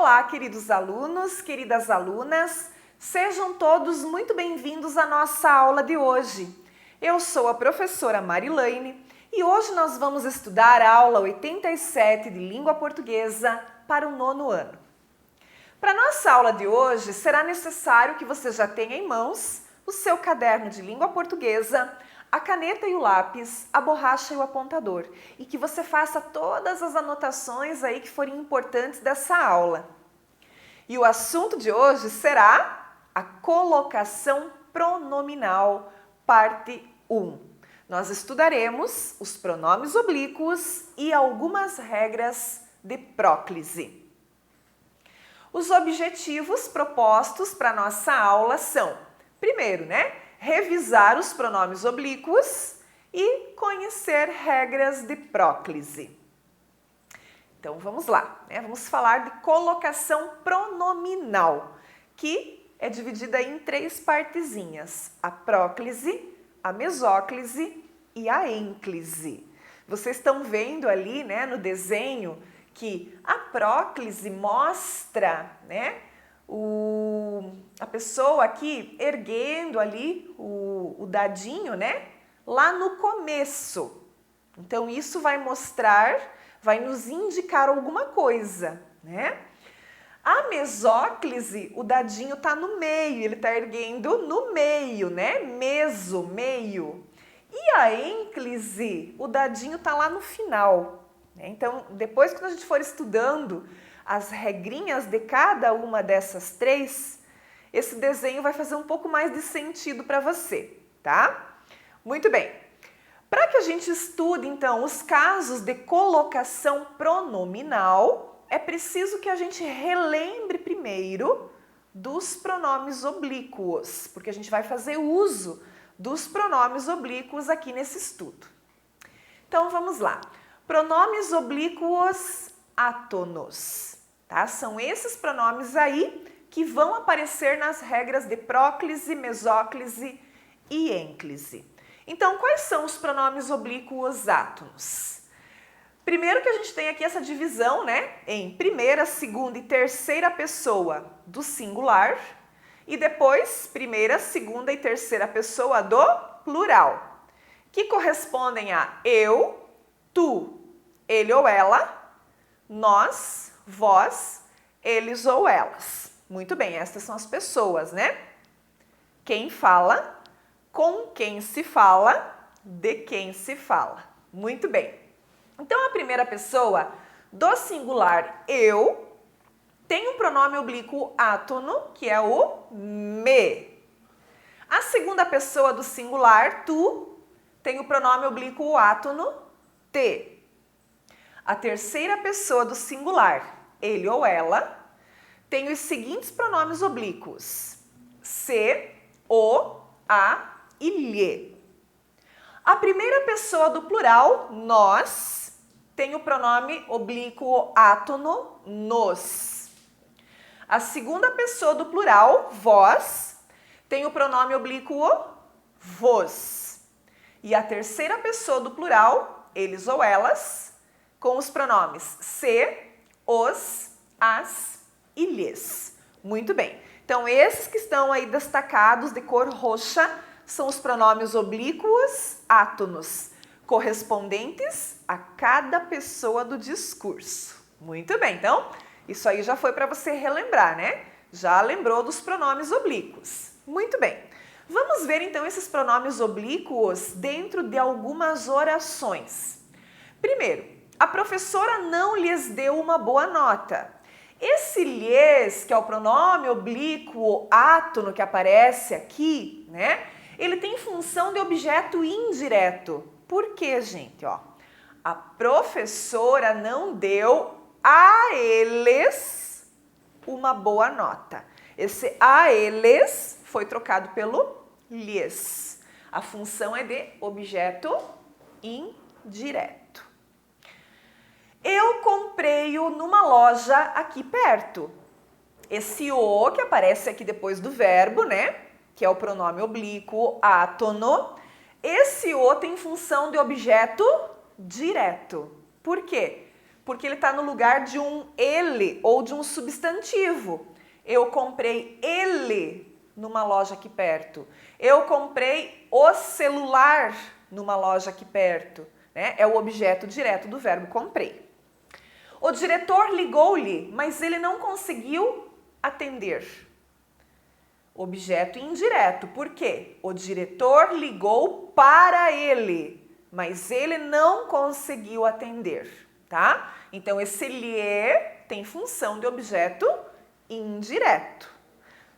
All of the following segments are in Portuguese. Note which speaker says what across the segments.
Speaker 1: Olá, queridos alunos, queridas alunas, sejam todos muito bem-vindos à nossa aula de hoje. Eu sou a professora Marilaine e hoje nós vamos estudar a aula 87 de Língua Portuguesa para o 9º ano. Para a nossa aula de hoje, será necessário que você já tenha em mãos o seu caderno de Língua Portuguesa, a caneta e o lápis, a borracha e o apontador, e que você faça todas as anotações aí que forem importantes dessa aula. E o assunto de hoje será a colocação pronominal, parte 1. Nós estudaremos os pronomes oblíquos e algumas regras de próclise. Os objetivos propostos para a nossa aula são, primeiro, revisar os pronomes oblíquos e conhecer regras de próclise. Então vamos lá, vamos falar de colocação pronominal, que é dividida em 3 partezinhas: a próclise, a mesóclise e a ênclise. Vocês estão vendo ali, no desenho, que a próclise mostra, a pessoa aqui erguendo ali o dadinho, lá no começo. Então isso vai mostrar, vai nos indicar alguma coisa, A mesóclise, o dadinho está no meio, ele está erguendo no meio, Meso, meio. E a ênclise, o dadinho está lá no final. Então, depois que a gente for estudando as regrinhas de cada uma dessas 3, esse desenho vai fazer um pouco mais de sentido para você, tá? Muito bem. Para que a gente estude, então, os casos de colocação pronominal, é preciso que a gente relembre primeiro dos pronomes oblíquos, porque a gente vai fazer uso dos pronomes oblíquos aqui nesse estudo. Então, vamos lá. Pronomes oblíquos átonos, tá? São esses pronomes aí que vão aparecer nas regras de próclise, mesóclise e ênclise. Então, quais são os pronomes oblíquos átonos? Primeiro que a gente tem aqui essa divisão, em primeira, segunda e terceira pessoa do singular e depois primeira, segunda e terceira pessoa do plural, que correspondem a eu, tu, ele ou ela, nós, vós, eles ou elas. Muito bem, estas são as pessoas, Quem fala, com quem se fala, de quem se fala. Muito bem. Então, a primeira pessoa do singular eu tem um pronome oblíquo átono, que é o me. A segunda pessoa do singular, tu, tem o pronome oblíquo átono te. A terceira pessoa do singular, ele ou ela, tem os seguintes pronomes oblíquos: se, o, a e lhe. A primeira pessoa do plural, nós, tem o pronome oblíquo átono nos. A segunda pessoa do plural, vós, tem o pronome oblíquo vos. E a terceira pessoa do plural, eles ou elas, com os pronomes se, os, as e lhes. Muito bem. Então, esses que estão aí destacados de cor roxa são os pronomes oblíquos átonos, correspondentes a cada pessoa do discurso. Muito bem. Então, isso aí já foi para você relembrar, Já lembrou dos pronomes oblíquos. Muito bem. Vamos ver então esses pronomes oblíquos dentro de algumas orações. Primeiro, a professora não lhes deu uma boa nota. Esse lhes, que é o pronome oblíquo átono que aparece aqui, ele tem função de objeto indireto. Por quê, gente? A professora não deu a eles uma boa nota. Esse a eles foi trocado pelo lhes. A função é de objeto indireto. Eu comprei-o numa loja aqui perto. Esse o que aparece aqui depois do verbo, que é o pronome oblíquo átono, esse o tem função de objeto direto. Por quê? Porque ele está no lugar de um ele ou de um substantivo. Eu comprei ele numa loja aqui perto. Eu comprei o celular numa loja aqui perto. Né? É o objeto direto do verbo comprei. O diretor ligou-lhe, mas ele não conseguiu atender. Objeto indireto. Por quê? O diretor ligou para ele, mas ele não conseguiu atender. Tá? Então, esse lhe tem função de objeto indireto.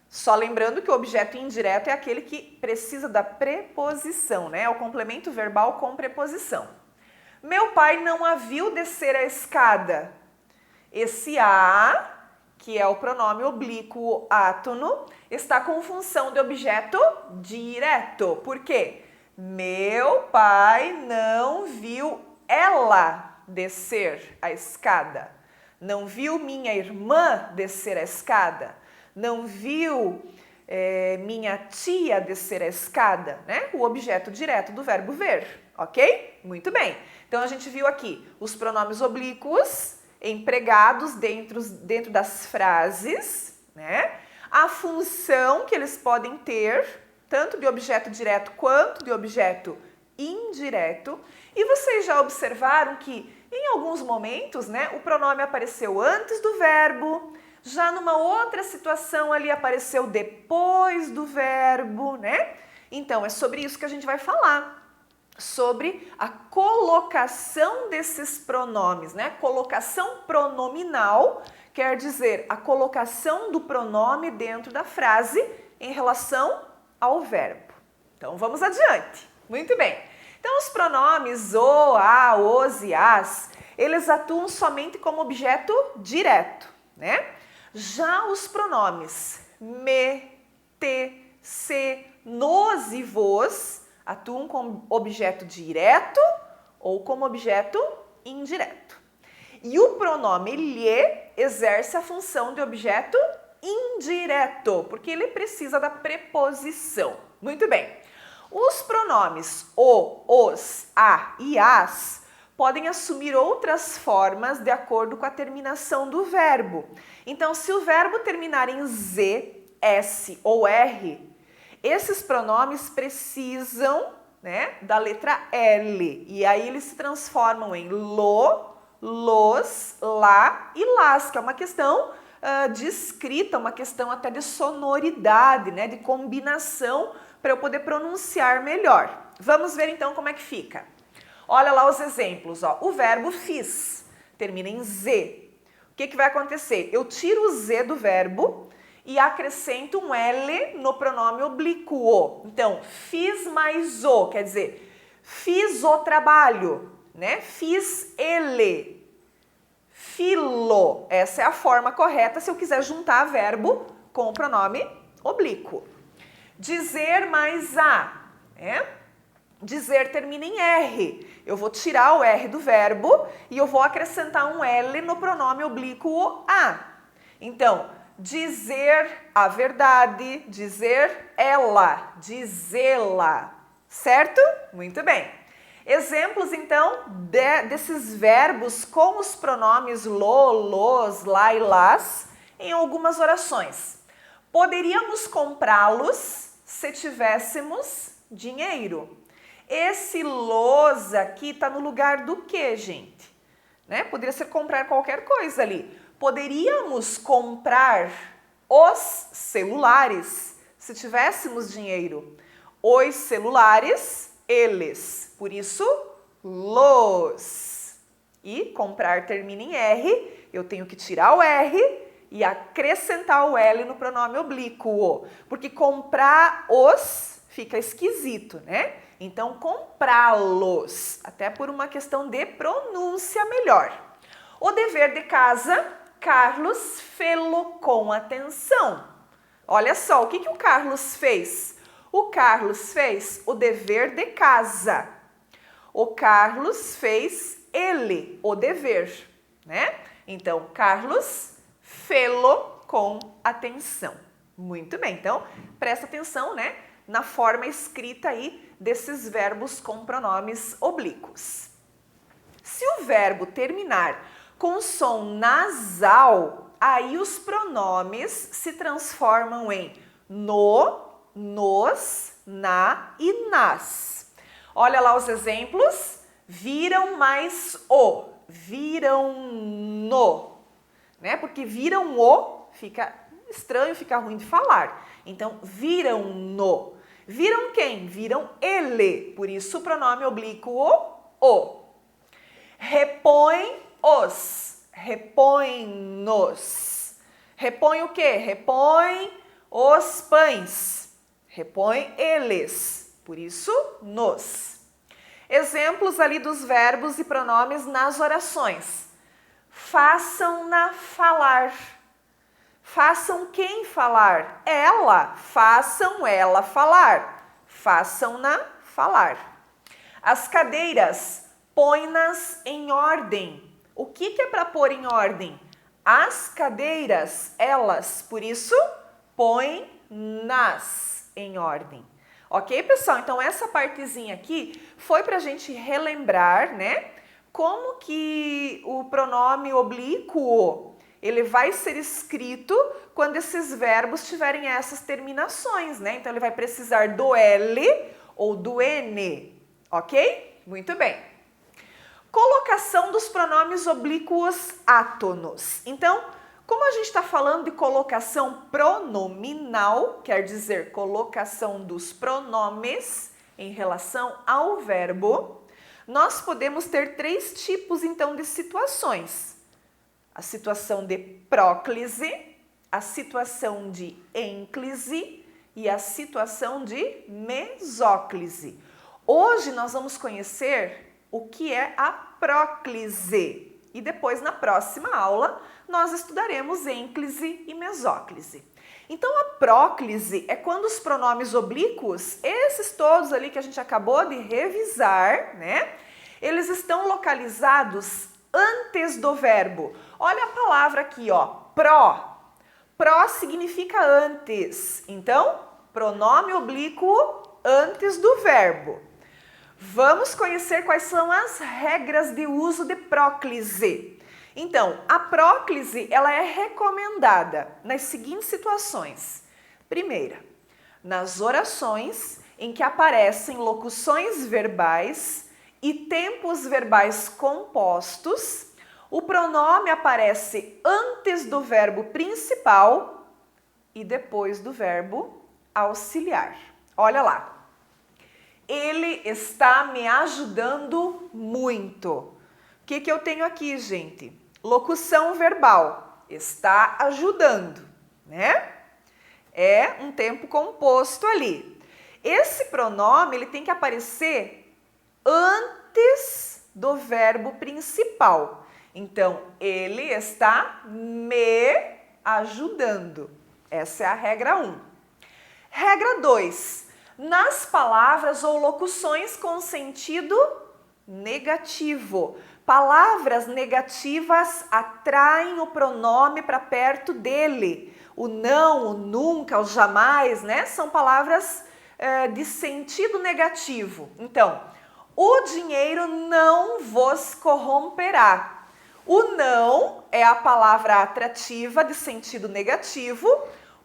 Speaker 1: Só lembrando que o objeto indireto é aquele que precisa da preposição, né? É o complemento verbal com preposição. Meu pai não a viu descer a escada. Esse a, que é o pronome oblíquo átono, está com função de objeto direto. Por quê? Meu pai não viu ela descer a escada. Não viu minha irmã descer a escada. Não viu minha tia descer a escada, né? O objeto direto do verbo ver, ok? Muito bem. Então, a gente viu aqui os pronomes oblíquos empregados dentro das frases, né? A função que eles podem ter, tanto de objeto direto quanto de objeto indireto. E vocês já observaram que, em alguns momentos, né, o pronome apareceu antes do verbo, já numa outra situação ali apareceu depois do verbo, né? Então, é sobre isso que a gente vai falar. Sobre a colocação desses pronomes, né? Colocação pronominal quer dizer a colocação do pronome dentro da frase em relação ao verbo. Então, vamos adiante. Muito bem. Então, os pronomes o, a, os e as, eles atuam somente como objeto direto, né? Já os pronomes me, te, se, nos e vos atuam como objeto direto ou como objeto indireto. E o pronome lhe exerce a função de objeto indireto, porque ele precisa da preposição. Muito bem. Os pronomes o, os, a e as podem assumir outras formas de acordo com a terminação do verbo. Então, se o verbo terminar em z, s ou r, esses pronomes precisam, né, da letra L. E aí eles se transformam em lo, los, lá e las, que é uma questão de escrita, uma questão até de sonoridade, né, de combinação para eu poder pronunciar melhor. Vamos ver então como é que fica. Olha lá os exemplos. Ó. O verbo fiz termina em z. O que vai acontecer? Eu tiro o z do verbo e acrescento um L no pronome oblíquo. Então, fiz mais o, quer dizer, fiz o trabalho, né? Fiz ele. Filo. Essa é a forma correta se eu quiser juntar verbo com o pronome oblíquo. Dizer mais a, né? Dizer termina em R. Eu vou tirar o R do verbo e eu vou acrescentar um L no pronome oblíquo a. Então, dizer a verdade, dizer ela, dizê-la, certo? Muito bem. Exemplos, então, desses verbos com os pronomes lo, los, lá e las em algumas orações. Poderíamos comprá-los se tivéssemos dinheiro. Esse los aqui está no lugar do que, gente? Né? Poderia ser comprar qualquer coisa ali. Poderíamos comprar os celulares se tivéssemos dinheiro. Os celulares, eles. Por isso, los. E comprar termina em R, eu tenho que tirar o R e acrescentar o L no pronome oblíquo. Porque comprar os fica esquisito, né? Então, comprá-los, até por uma questão de pronúncia melhor. O dever de casa, Carlos fê-lo com atenção. Olha só, o que o Carlos fez? O Carlos fez o dever de casa. O Carlos fez ele, o dever, né? Então, Carlos fê-lo com atenção. Muito bem, então, presta atenção, né? Na forma escrita aí desses verbos com pronomes oblíquos. Se o verbo terminar Com som nasal, aí os pronomes se transformam em no, nos, na e nas. Olha lá os exemplos. Viram mais o, viram no, né? Porque viram o fica estranho, fica ruim de falar. Então, viram no. Viram quem? Viram ele. Por isso, o pronome oblíquo o. Repõe os, repõe-nos. Repõe o quê? Repõe os pães. Repõe eles. Por isso, nos. Exemplos ali dos verbos e pronomes nas orações. Façam-na falar. Façam quem falar? Ela. Façam ela falar. Façam-na falar. As cadeiras, põe-nas em ordem. O que é para pôr em ordem? As cadeiras, elas. Por isso, põe-nas em ordem. Ok, pessoal? Então, essa partezinha aqui foi para a gente relembrar, né? Como que o pronome oblíquo, ele vai ser escrito quando esses verbos tiverem essas terminações, né? Então, ele vai precisar do L ou do N, ok? Muito bem. Colocação dos pronomes oblíquos átonos. Então, como a gente está falando de colocação pronominal, quer dizer, colocação dos pronomes em relação ao verbo, nós podemos ter 3 tipos, então, de situações. A situação de próclise, a situação de ênclise e a situação de mesóclise. Hoje nós vamos conhecer o que é a próclise. E depois, na próxima aula, nós estudaremos ênclise e mesóclise. Então, a próclise é quando os pronomes oblíquos, esses todos ali que a gente acabou de revisar, né? Eles estão localizados antes do verbo. Olha a palavra aqui, ó, pró. Pró significa antes. Então, pronome oblíquo antes do verbo. Vamos conhecer quais são as regras de uso de próclise. Então, a próclise, ela é recomendada nas seguintes situações. Primeira, nas orações em que aparecem locuções verbais e tempos verbais compostos, o pronome aparece antes do verbo principal e depois do verbo auxiliar. Olha lá. Ele está me ajudando muito. O que eu tenho aqui, gente? Locução verbal. Está ajudando, né? É um tempo composto ali. Esse pronome, ele tem que aparecer antes do verbo principal. Então, ele está me ajudando. Essa é a regra 1. Regra 2. Nas palavras ou locuções com sentido negativo. Palavras negativas atraem o pronome para perto dele. O não, o nunca, o jamais, né? São palavras de sentido negativo. Então, o dinheiro não vos corromperá. O não é a palavra atrativa de sentido negativo.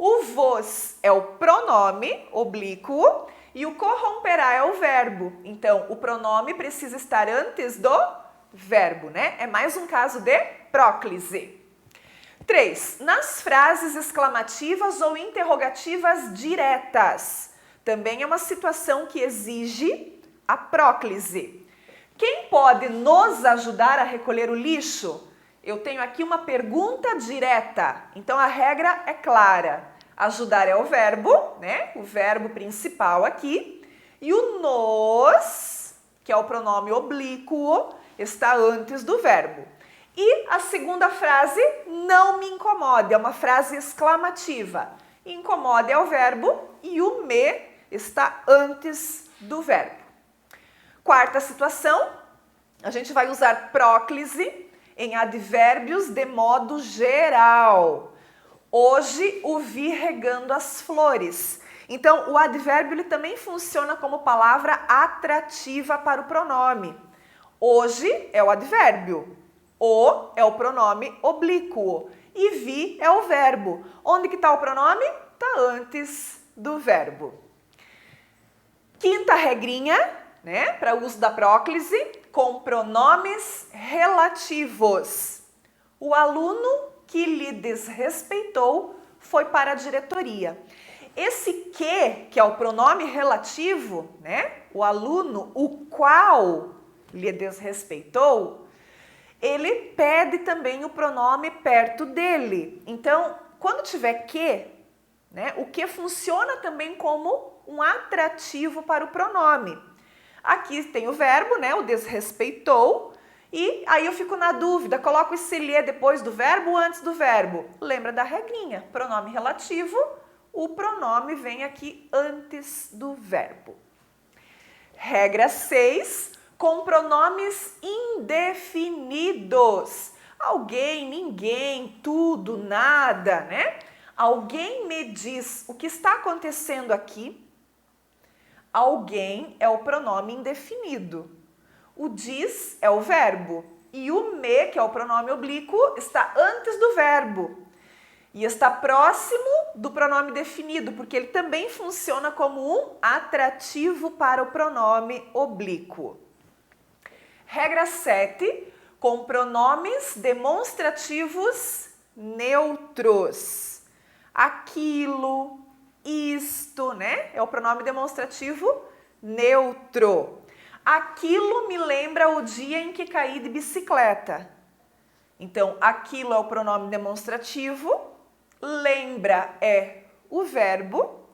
Speaker 1: O vos é o pronome oblíquo e o corromperá é o verbo. Então, o pronome precisa estar antes do verbo, né? É mais um caso de próclise. 3. Nas frases exclamativas ou interrogativas diretas. Também é uma situação que exige a próclise. Quem pode nos ajudar a recolher o lixo? Eu tenho aqui uma pergunta direta, então a regra é clara. Ajudar é o verbo, né? O verbo principal aqui. E o nos, que é o pronome oblíquo, está antes do verbo. E a segunda frase, não me incomode, é uma frase exclamativa. Incomode é o verbo e o me está antes do verbo. Quarta situação, a gente vai usar próclise em advérbios de modo geral. Hoje o vi regando as flores. Então, o advérbio ele também funciona como palavra atrativa para o pronome. Hoje é o advérbio. O é o pronome oblíquo e vi é o verbo. Onde que está o pronome? Está antes do verbo. Quinta regrinha, né, para o uso da próclise, com pronomes relativos. O aluno que lhe desrespeitou foi para a diretoria. Esse que é o pronome relativo, né, o aluno, o qual lhe desrespeitou, ele pede também o pronome perto dele. Então, quando tiver que, né, o que funciona também como um atrativo para o pronome. Aqui tem o verbo, né, o desrespeitou, e aí eu fico na dúvida, coloco esse lhe depois do verbo ou antes do verbo? Lembra da regrinha, pronome relativo, o pronome vem aqui antes do verbo. Regra 6. Com pronomes indefinidos. Alguém, ninguém, tudo, nada, né? Alguém me diz o que está acontecendo aqui. Alguém é o pronome indefinido. O diz é o verbo. E o me, que é o pronome oblíquo, está antes do verbo. E está próximo do pronome definido, porque ele também funciona como um atrativo para o pronome oblíquo. Regra 7, com pronomes demonstrativos neutros. Aquilo, isto, né? É o pronome demonstrativo neutro. Aquilo me lembra o dia em que caí de bicicleta. Então, aquilo é o pronome demonstrativo, lembra é o verbo,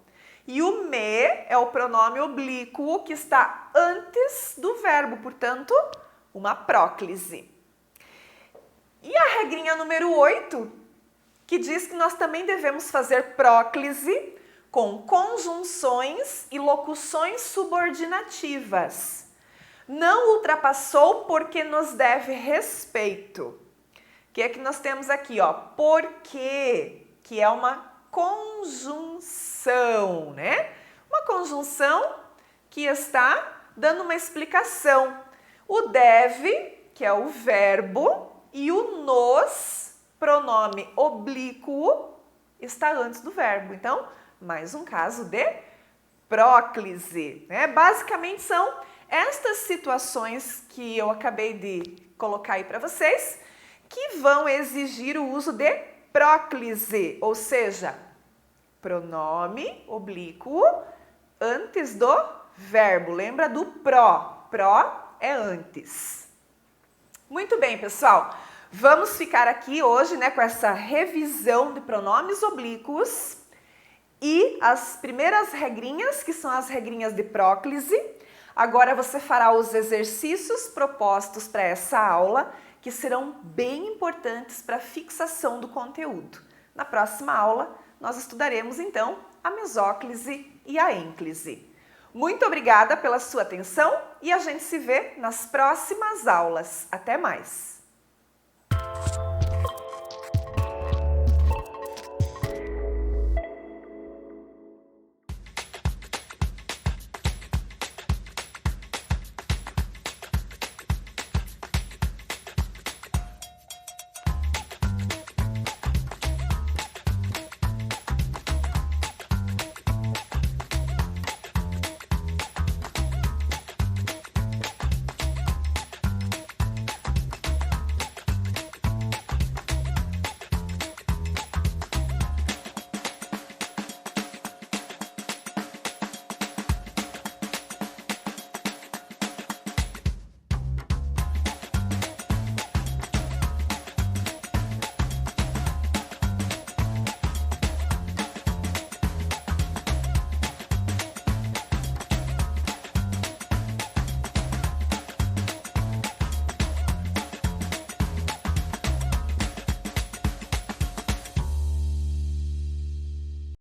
Speaker 1: e o me é o pronome oblíquo que está antes do verbo, portanto, uma próclise. E a regrinha número 8, que diz que nós também devemos fazer próclise com conjunções e locuções subordinativas. Não ultrapassou porque nos deve respeito. O que é que nós temos aqui, ó? Porque, que é uma conjunção, né? Uma conjunção que está dando uma explicação. O deve, que é o verbo, e o nos, pronome oblíquo, está antes do verbo. Então, mais um caso de próclise, né? Basicamente são estas situações que eu acabei de colocar aí para vocês, que vão exigir o uso de próclise, ou seja, pronome oblíquo antes do verbo. Lembra do pró? Pró é antes. Muito bem, pessoal. Vamos ficar aqui hoje, né, com essa revisão de pronomes oblíquos e as primeiras regrinhas, que são as regrinhas de próclise. Agora você fará os exercícios propostos para essa aula, que serão bem importantes para a fixação do conteúdo. Na próxima aula, nós estudaremos, então, a mesóclise e a ênclise. Muito obrigada pela sua atenção e a gente se vê nas próximas aulas. Até mais!